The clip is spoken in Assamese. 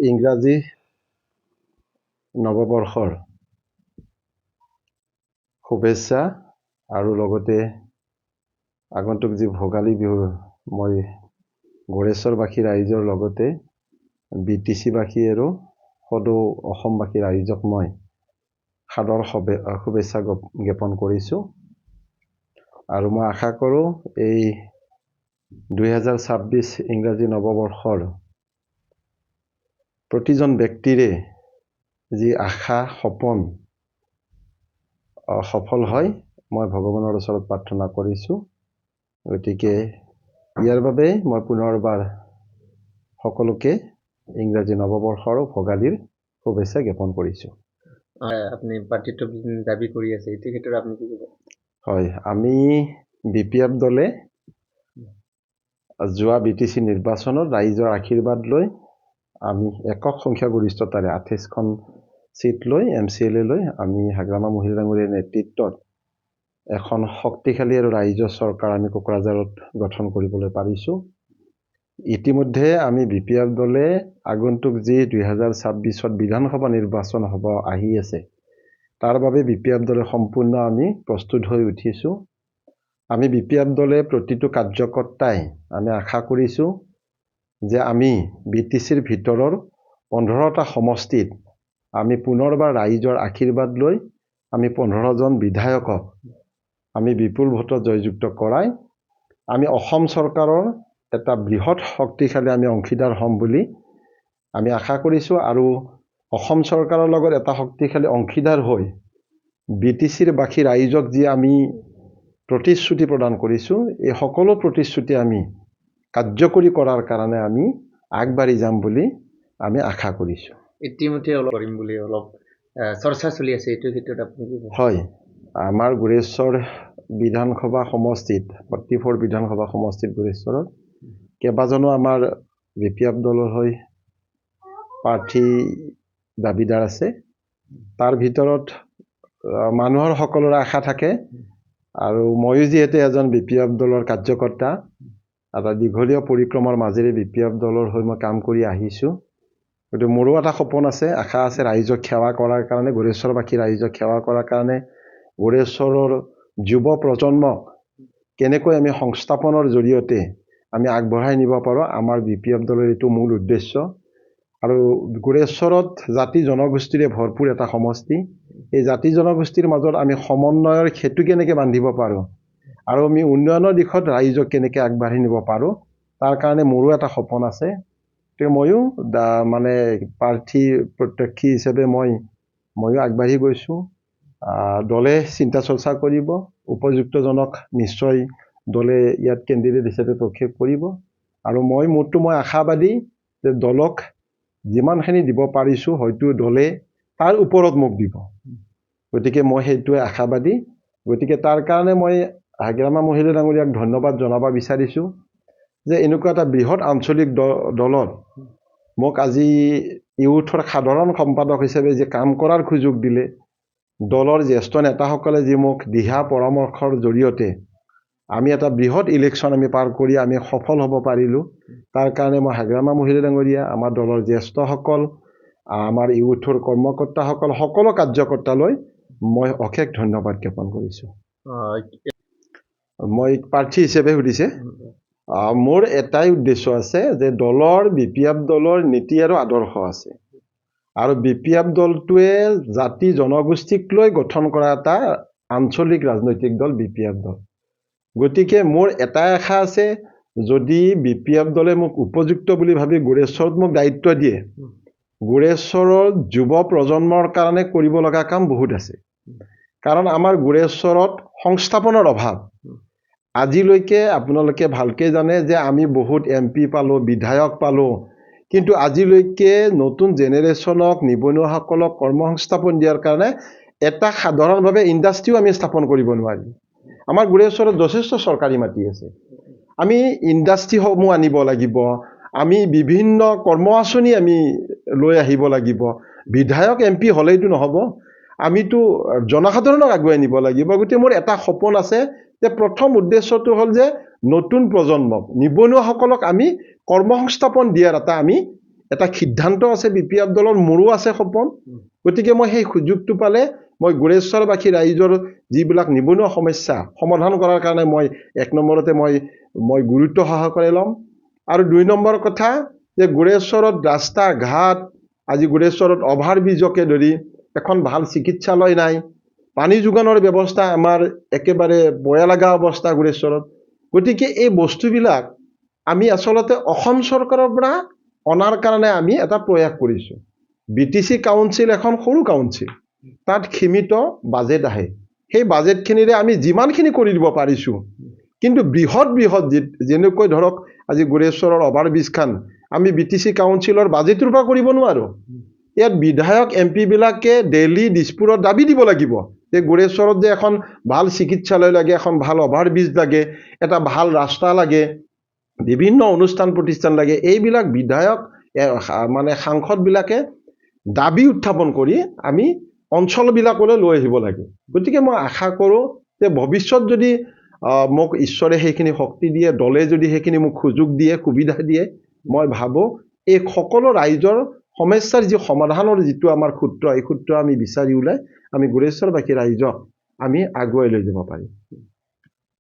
ইংৰাজী নৱবৰ্ষৰ শুভেচ্ছা আৰু লগতে আগন্তুক যি ভোগালী বিহু মই গড়েশ্বৰবাসী ৰাইজৰ লগতে BTC-বাসী আৰু সদৌ অসমবাসী ৰাইজক মই সাদৰ শুভেচ্ছা জ্ঞাপন কৰিছোঁ। আৰু মই আশা কৰোঁ এই 2026 ইংৰাজী নৱবৰ্ষৰ প্ৰতিজন ব্যক্তিৰে যি আশা সপোন সফল হয় মই ভগৱানৰ ওচৰত প্ৰাৰ্থনা কৰিছোঁ। গতিকে ইয়াৰ বাবে মই পুনৰবাৰ সকলোকে ইংৰাজী নৱবৰ্ষৰ ভোগালীৰ শুভেচ্ছা জ্ঞাপন কৰিছোঁ। আপুনি পাৰ্টিটো দাবী কৰি আছে, এই ক্ষেত্ৰত আপুনি কি ক'ব? হয়, আমি BPF দলে যোৱা BTC নিৰ্বাচনত ৰাইজৰ আশীৰ্বাদ লৈ আমি একক সংখ্যাগৰিষ্ঠতাৰে 28খন চিট লৈ MCLA লৈ আমি হাগ্ৰামা মহিলা ডাঙৰীয়াৰ নেতৃত্বত এখন শক্তিশালী আৰু ৰাইজৰ চৰকাৰ আমি কোকৰাঝাৰত গঠন কৰিবলৈ পাৰিছোঁ। ইতিমধ্যে আমি BPF দলে আগন্তুক যি 2026ত বিধানসভা নিৰ্বাচন হ'ব আহি আছে, তাৰ বাবে BPF দলে সম্পূৰ্ণ আমি প্ৰস্তুত হৈ উঠিছোঁ। আমি BPF দলে প্ৰতিটো কাৰ্যকৰ্তাই আমি আশা কৰিছোঁ যে আমি BTCৰ ভিতৰৰ 15টা সমষ্টিত আমি পুনৰবাৰ ৰাইজৰ আশীৰ্বাদ লৈ আমি 15জন বিধায়কক আমি বিপুল ভোটত জয়যুক্ত কৰাই আমি অসম চৰকাৰৰ এটা বৃহৎ শক্তিশালী আমি অংশীদাৰ হ'ম বুলি আমি আশা কৰিছোঁ। আৰু অসম চৰকাৰৰ লগত এটা শক্তিশালী অংশীদাৰ হৈ BTCৰ বাসী ৰাইজক যি আমি প্ৰতিশ্ৰুতি প্ৰদান কৰিছোঁ, এই সকলো প্ৰতিশ্ৰুতি আমি কাৰ্যকৰী কৰাৰ কাৰণে আমি আগবাঢ়ি যাম বুলি আমি আশা কৰিছোঁ। ইতিমধ্যে অলপ কৰিম বুলি অলপ চৰ্চা চলি আছে, এইটো ক্ষেত্ৰত আপুনি কি ক'ব? হয়, আমাৰ গোৰেশ্বৰ বিধানসভা সমষ্টিত 44 বিধানসভা সমষ্টিত গোৰেশ্বৰত কেইবাজনো আমাৰ BPF দলৰ হৈ প্ৰাৰ্থী দাবীদাৰ আছে। তাৰ ভিতৰত মানুহৰ সকলোৰে আশা থাকে আৰু ময়ো যিহেতু এজন BPF দলৰ কাৰ্যকৰ্তা, এটা দীঘলীয়া পৰিক্ৰমাৰ মাজেৰে BPF দলৰ হৈ মই কাম কৰি আহিছোঁ। গতিকে মোৰো এটা সপোন আছে, আশা আছে ৰাইজক সেৱা কৰাৰ কাৰণে, গোৰেশ্বৰবাসী ৰাইজক সেৱা কৰাৰ কাৰণে গোৰেশ্বৰৰ যুৱ প্ৰজন্মক কেনেকৈ আমি সংস্থাপনৰ জৰিয়তে আমি আগবঢ়াই নিব পাৰোঁ, আমাৰ BPF দলৰ এইটো মূল উদ্দেশ্য। আৰু গোৰেশ্বৰত জাতি জনগোষ্ঠীৰে ভৰপূৰ এটা সমষ্টি, এই জাতি জনগোষ্ঠীৰ মাজত আমি সমন্বয়ৰ সেতু কেনেকৈ বান্ধিব পাৰোঁ আৰু আমি উন্নয়নৰ দিশত ৰাইজক কেনেকৈ আগবাঢ়ি নিব পাৰোঁ, তাৰ কাৰণে মোৰো এটা সপোন আছে। গতিকে ময়ো প্ৰাৰ্থী প্ৰত্যাশী হিচাপে ময়ো আগবাঢ়ি গৈছোঁ। দলে চিন্তা চৰ্চা কৰিব, উপযুক্তজনক নিশ্চয় দলে ইয়াত কেণ্ডিডেট হিচাপে প্ৰক্ষেপ কৰিব। আৰু মই আশাবাদী যে দলক যিমানখিনি দিব পাৰিছোঁ হয়তো দলে তাৰ ওপৰত মোক দিব। গতিকে মই সেইটোৱে আশাবাদী। গতিকে তাৰ কাৰণে মই হাগ্ৰামা মহিলা ডাঙৰীয়াক ধন্যবাদ জনাব বিচাৰিছোঁ যে এনেকুৱা এটা বৃহৎ আঞ্চলিক দলত মোক আজি ইউথৰ সাধাৰণ সম্পাদক হিচাপে যে কাম কৰাৰ সুযোগ দিলে, দলৰ জ্যেষ্ঠ নেতাসকলে যি মোক দিহা পৰামৰ্শৰ জৰিয়তে আমি এটা বৃহৎ ইলেকশ্যন আমি পাৰ কৰি আমি সফল হ'ব পাৰিলোঁ, তাৰ কাৰণে মই হাগ্ৰামা মহিলা ডাঙৰীয়া, আমাৰ দলৰ জ্যেষ্ঠসকল, আমাৰ ইউথৰ কৰ্মকৰ্তাসকল, সকলো কাৰ্যকৰ্তালৈ মই অশেষ ধন্যবাদ জ্ঞাপন কৰিছোঁ। মই প্ৰাৰ্থী হিচাপে সুধিছে, মোৰ এটাই উদ্দেশ্য আছে যে দলৰ BPF দলৰ নীতি আৰু আদৰ্শ আছে, আৰু BPF দলটোৱে জাতি জনগোষ্ঠীক লৈ গঠন কৰা এটা আঞ্চলিক ৰাজনৈতিক দল BPF দল। গতিকে মোৰ এটাই আশা আছে, যদি BPF দলে মোক উপযুক্ত বুলি ভাবি গোৰেশ্বৰত মোক দায়িত্ব দিয়ে, গোৰেশ্বৰৰ যুৱ প্ৰজন্মৰ কাৰণে কৰিব লগা কাম বহুত আছে। কাৰণ আমাৰ গোৰেশ্বৰত সংস্থাপনৰ অভাৱ। আজিলৈকে আপোনালোকে ভালকৈ জানে যে আমি বহুত MP পালোঁ, বিধায়ক পালোঁ, কিন্তু আজিলৈকে নতুন জেনেৰেশ্যনক, নিবনুৱাসকলক কৰ্মসংস্থাপন দিয়াৰ কাৰণে এটা সাধাৰণভাৱে ইণ্ডাষ্ট্ৰীও আমি স্থাপন কৰিব নোৱাৰিম। আমাৰ গোৰেশ্বৰত যথেষ্ট চৰকাৰী মাটি আছে, আমি ইণ্ডাষ্ট্ৰীসমূহ আনিব লাগিব, আমি বিভিন্ন কৰ্ম আঁচনি আমি লৈ আহিব লাগিব। বিধায়ক MP হ'লেইতো নহ'ব, আমিতো জনসাধাৰণক আগুৱাই নিব লাগিব। গতিকে মোৰ এটা সপোন আছে যে প্ৰথম উদ্দেশ্যটো হ'ল যে নতুন প্ৰজন্মক, নিবনুৱাসকলক আমি কৰ্মসংস্থাপন দিয়াৰ এটা আমি এটা সিদ্ধান্ত আছে BPF দলৰ, মোৰো আছে সপোন। গতিকে মই সেই সুযোগটো পালে মই গোৰেশ্বৰবাসী ৰাইজৰ যিবিলাক নিবনুৱা সমস্যা সমাধান কৰাৰ কাৰণে মই 1 নম্বৰতে মই গুৰুত্ব সহকাৰে ল'ম। আৰু 2 নম্বৰ কথা যে গোৰেশ্বৰত ৰাস্তা ঘাট, আজি গোৰেশ্বৰত অভাৰব্ৰিজকে ধৰি এখন ভাল চিকিৎসালয় নাই, পানী যোগানৰ ব্যৱস্থা আমাৰ একেবাৰে বেয়া লগা অৱস্থা গোৰেশ্বৰত। গতিকে এই বস্তুবিলাক আমি আচলতে অসম চৰকাৰৰ পৰা অনাৰ কাৰণে আমি এটা প্ৰয়াস কৰিছোঁ। BTC কাউন্সিল এখন সৰু কাউন্সিল, তাত সীমিত বাজেট আহে, সেই বাজেটখিনিৰে আমি যিমানখিনি কৰি দিব পাৰিছোঁ। কিন্তু বৃহৎ যেনেকৈ ধৰক আজি গোৰেশ্বৰৰ অভাৰব্ৰিজখন আমি BTC কাউন্সিলৰ বাজেটৰ পৰা কৰিব নোৱাৰোঁ। ইয়াত বিধায়ক MP বিলাকে দিল্লী দিছপুৰত দাবী দিব লাগিব যে গোৰেশ্বৰত যে এখন ভাল চিকিৎসালয় লাগে, এখন ভাল অভাৰব্ৰিজ লাগে, এটা ভাল ৰাস্তা লাগে, বিভিন্ন অনুষ্ঠান প্ৰতিষ্ঠান লাগে। এইবিলাক বিধায়ক মানে সাংসদবিলাকে দাবী উত্থাপন কৰি আমি অঞ্চলবিলাকলৈ লৈ আহিব লাগে। গতিকে মই আশা কৰোঁ যে ভৱিষ্যত যদি মোক ঈশ্বৰে সেইখিনি শক্তি দিয়ে, দলে যদি সেইখিনি মোক সুযোগ দিয়ে, সুবিধা দিয়ে, মই ভাবোঁ এই সকলো ৰাইজৰ সমস্যাৰ যি সমাধানৰ যিটো আমাৰ সূত্ৰ, এই সূত্ৰ আমি বিচাৰি ওলাই আমি গোৰেশ্বৰবাসী ৰাইজক আমি আগুৱাই লৈ যাব পাৰিম।